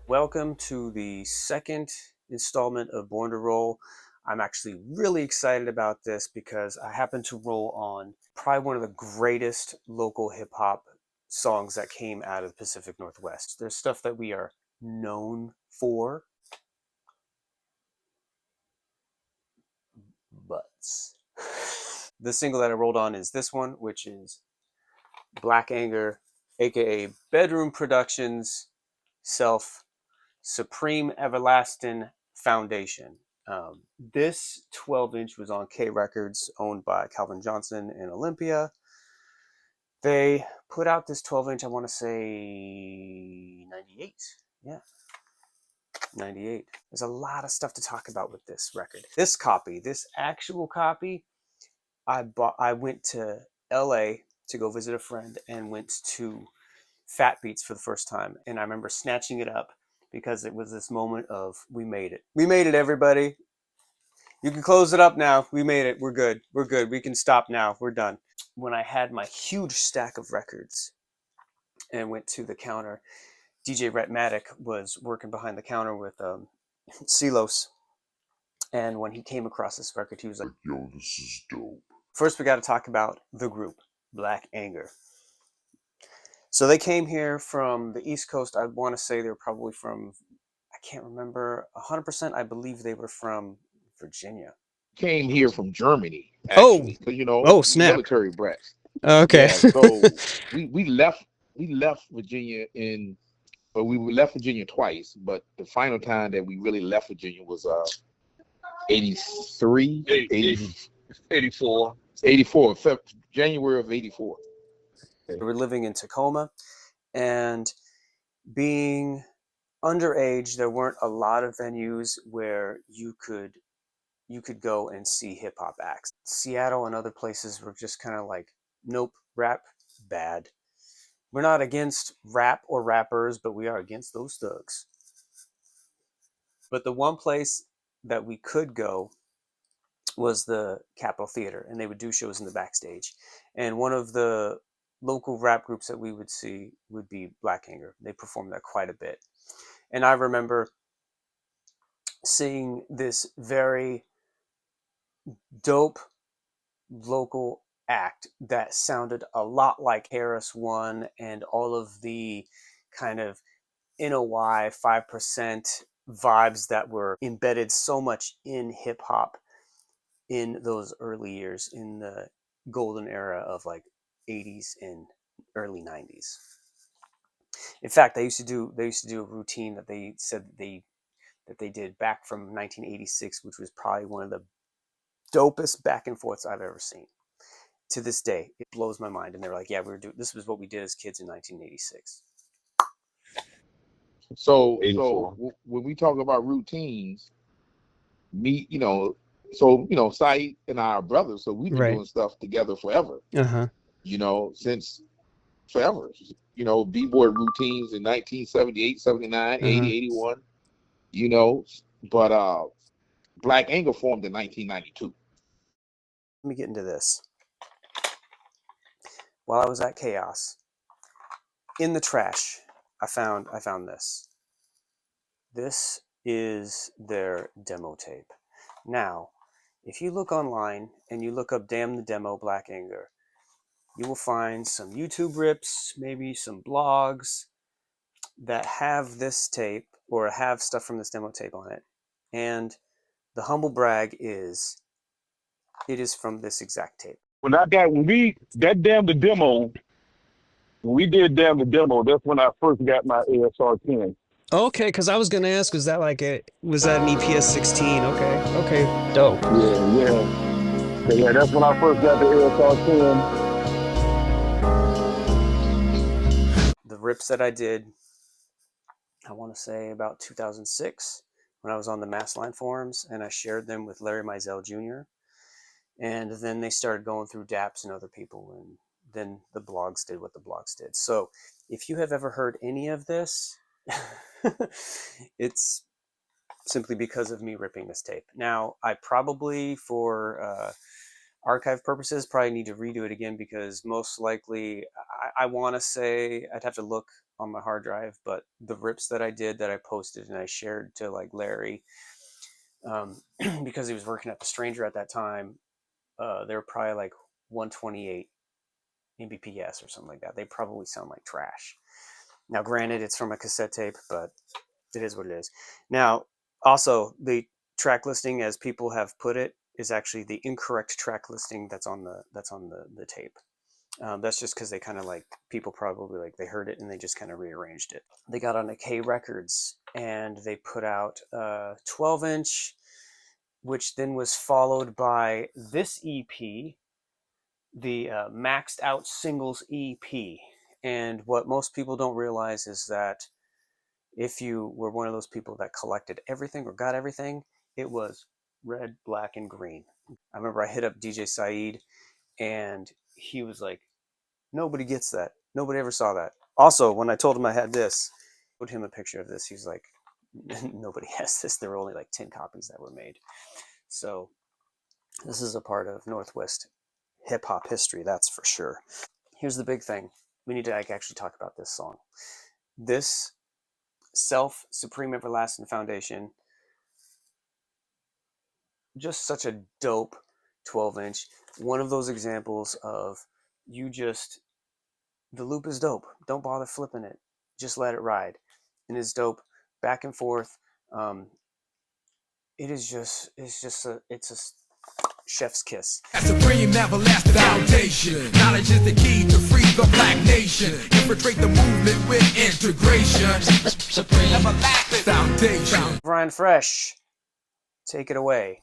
Welcome to the second installment of Born to Roll. I'm actually really excited about this because I happen to roll on probably one of the greatest local hip hop songs that came out of the Pacific Northwest. There's stuff that we are known for, but the single that I rolled on is this one, which is Black Anger, aka Bedroom Productions, S.E.L.F, Supreme Everlasting Foundation. This 12-inch was on K Records, owned by Calvin Johnson in Olympia. They put out this 12-inch, I want to say 98. Yeah, 98. There's a lot of stuff to talk about with this record. This copy, this actual copy, I went to LA to go visit a friend and went to Fat Beats for the first time. And I remember snatching it up because it was this moment of, we made it. We made it, everybody. You can close it up now. We made it. We're good. We're good. We can stop now. We're done. When I had my huge stack of records and went to the counter, DJ Rhetmatic was working behind the counter with S.E.L.F. And when he came across this record, he was like, yo, this is dope. First, we got to talk about the group, Black Anger. So they came here from the East Coast. I want to say they were probably from, I can't remember 100%. I believe they were from Virginia. Came here from Germany, actually, because Oh, snap. military brats. Okay. Yeah, so we left Virginia we left Virginia twice, but the final time that we really left Virginia was 83, 84. 84, January of 84. We were living in Tacoma, and being underage, there weren't a lot of venues where you could go and see hip hop acts. Seattle and other places were just kind of like, nope, rap, bad. We're not against rap or rappers, but we are against those thugs. But the one place that we could go was the Capitol Theater, and they would do shows in the backstage. And one of the local rap groups that we would see would be Black Anger. They performed there quite a bit. And I remember seeing this very dope local act that sounded a lot like Harris One and all of the kind of NOI 5% vibes that were embedded so much in hip hop in those early years, in the golden era of like 80s and early 90s. In fact, they used to do a routine that they said that they did back from 1986, which was probably one of the dopest back and forths I've ever seen. To this day, it blows my mind. And they're like, yeah, this was what we did as kids in 1986. So when we talk about routines, Sayeed and I are brothers, so we've been doing stuff together forever. Since forever. B-board routines in 1978, 79, 80, 81. But Black Anger formed in 1992. Let me get into this. While I was at Chaos, in the trash, I found this. This is their demo tape. Now, if you look online and you look up Damn the Demo Black Anger, you will find some YouTube rips, maybe some blogs that have this tape or have stuff from this demo tape on it. And the humble brag is, it is from this exact tape. When we did Damn the Demo, that's when I first got my ASR 10. Okay, because I was gonna ask, was that an EPS 16? Okay, dope. Yeah, that's when I first got the ASR 10. The rips that I did, I want to say about 2006, when I was on the Massline forums, and I shared them with Larry Mizell Jr. And then they started going through DAPs and other people, and then the blogs did what the blogs did. So if you have ever heard any of this, it's simply because of me ripping this tape. Now, I probably, for archive purposes, probably need to redo it again, because most likely, I want to say, I'd have to look on my hard drive, but the rips that I did, that I posted and I shared to like Larry, because he was working at the Stranger at that time, they were probably like 128 Mbps or something like that. They probably sound like trash. Now, granted, it's from a cassette tape, but it is what it is. Now, also, the track listing, as people have put it, is actually the incorrect track listing that's on the tape. That's just because they kind of like, people probably like, they heard it and they just kind of rearranged it. They got on a K Records and they put out a 12-inch, which then was followed by this EP, the Maxed Out Singles EP. And what most people don't realize is that if you were one of those people that collected everything or got everything, it was red, black, and green. I remember I hit up DJ Sayeed and he was like, nobody gets that. Nobody ever saw that. Also, when I told him I had this, I showed him a picture of this. He's like, nobody has this. There were only like 10 copies that were made. So this is a part of Northwest hip hop history, that's for sure. Here's the big thing. We need to actually talk about this song. This S.E.L.F, Supreme Everlasting Foundation, just such a dope 12-inch. One of those examples of, the loop is dope. Don't bother flipping it. Just let it ride. And it's dope. Back and forth. It's a chef's kiss. Supreme everlasting foundation. Knowledge is the key to free the black nation. Infiltrate the movement with integration. Supreme everlasting foundation. Brian Fresh, take it away.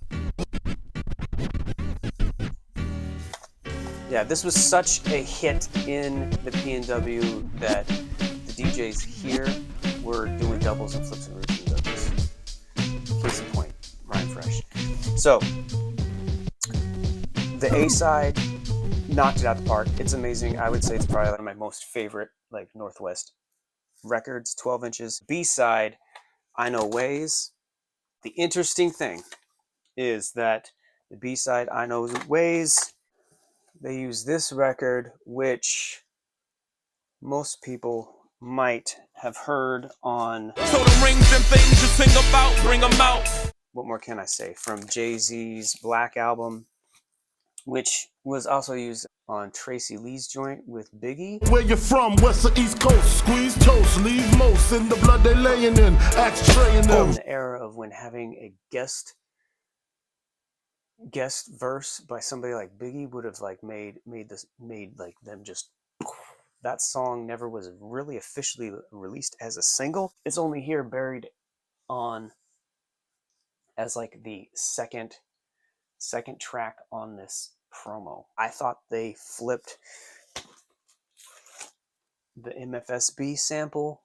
Yeah, this was such a hit in the PNW that the DJs here were doing doubles and flips and routines of this. Case in point, Brian Fresh. So, the A side knocked it out the park. It's amazing. I would say it's probably like my most favorite like Northwest records, 12 inches. B side, I Know Ways. The interesting thing is that the B side, I Know Ways, they use this record, which most people might have heard on. So the rings and things you sing about, bring them out. What more can I say? From Jay-Z's Black album, which was also used on Tracy Lee's joint with Biggie. Where you from? West or East Coast? Squeeze toast, leave most in the blood they laying in. Axe traying them. In the era of when having a guest verse by somebody like Biggie would have like made like them just. That song never was really officially released as a single. It's only here buried on as like the second track on this promo. I thought they flipped the MFSB sample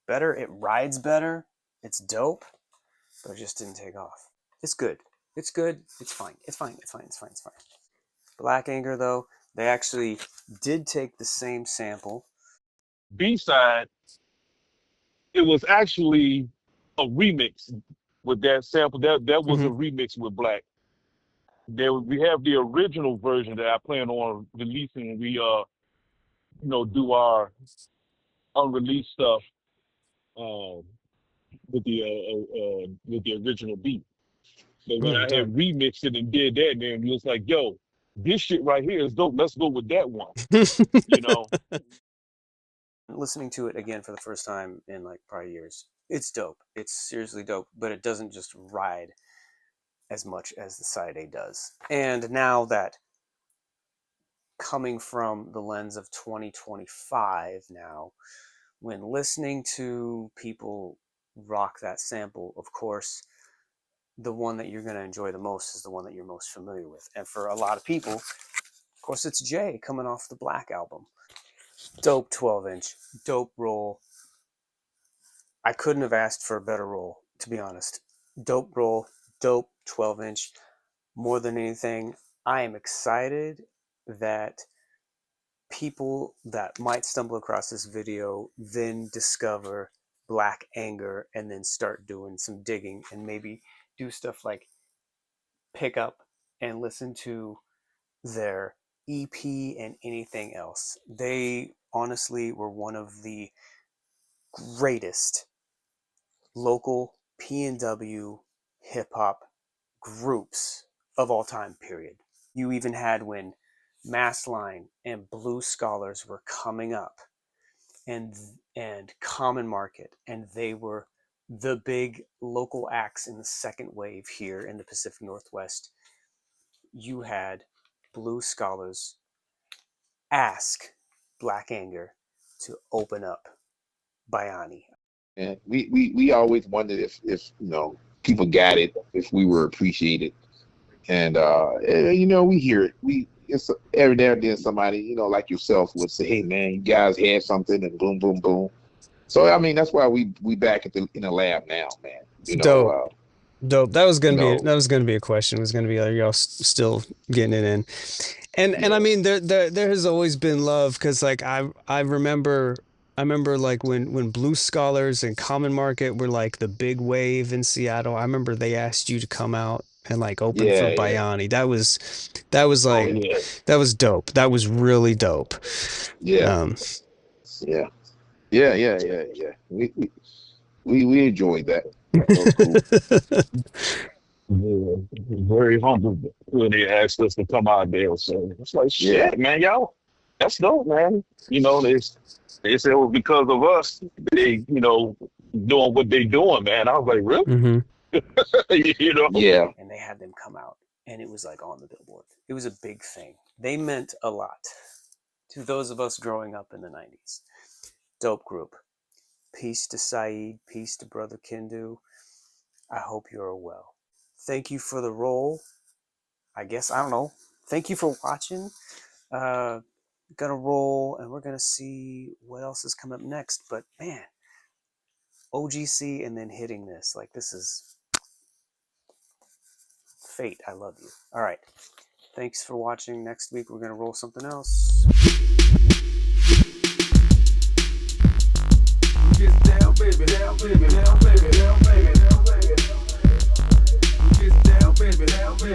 better. It rides better. It's dope, but it just didn't take off. It's good. It's good. It's fine. It's fine. It's fine. It's fine. It's fine. Black Anger, though, they actually did take the same sample. B-side, it was actually a remix with that sample. That was a remix with Black. We have the original version that I plan on releasing when we do our unreleased stuff with the original beat. But when I had remixed it and did that, then it was like, yo, this shit right here is dope. Let's go with that one. Listening to it again for the first time in like prior years, it's dope. It's seriously dope, but it doesn't just ride as much as the side A does. And now that, coming from the lens of 2025 now, when listening to people rock that sample, of course, the one that you're going to enjoy the most is the one that you're most familiar with. And for a lot of people, of course, it's Jay coming off the Black album. Dope 12-inch, dope roll. I couldn't have asked for a better roll, to be honest. Dope roll, dope 12-inch. More than anything, I am excited that people that might stumble across this video then discover Black Anger and then start doing some digging and maybe do stuff like pick up and listen to their EP and anything else. They honestly were one of the greatest local PNW hip hop groups of all time, period. You even had when Massline and Blue Scholars were coming up, and Common Market, and they were the big local acts in the second wave here in the Pacific Northwest. You had Blue Scholars ask Black Anger to open up Bayani. And we always wondered if you know, people got it, if we were appreciated. And you know, we hear it. It's every now and then somebody, you know, like yourself would say, "Hey man, you guys had something," and boom, boom, boom. So I mean, that's why we back in the lab now, man. You know, dope. That was gonna you be know, a question. It was gonna be, are y'all still getting it in? And I mean, there has always been love, because like I remember like when Blue Scholars and Common Market were like the big wave in Seattle. I remember they asked you to come out and like open for yeah. Bayani. That was Oh like, yeah, that was dope. That was really dope. yeah, yeah, yeah, yeah, yeah, yeah. We enjoyed that. That was cool. Yeah, very humble when they asked us to come out there. So it's like, Yeah, shit, man, y'all, that's dope, man. You know, they said it was because of us they, you know, doing what they doing, man. I was like, really? You know? yeah, And they had them come out, and it was like on the billboard. It was a big thing. They meant a lot to those of us growing up in the 90s. Dope group. Peace to Sayeed. Peace to Brother Kindo. I hope you're well. Thank you for the role. I guess, I don't know. Thank you for watching. Gonna roll, and we're gonna see what else is coming up next. But man, OGC and then hitting this. Like, this is fate. I love you. All right. Thanks for watching. Next week, we're gonna roll something else. Get down, baby, down, baby, down, baby, down, baby, down, baby. Get down, baby, down, baby.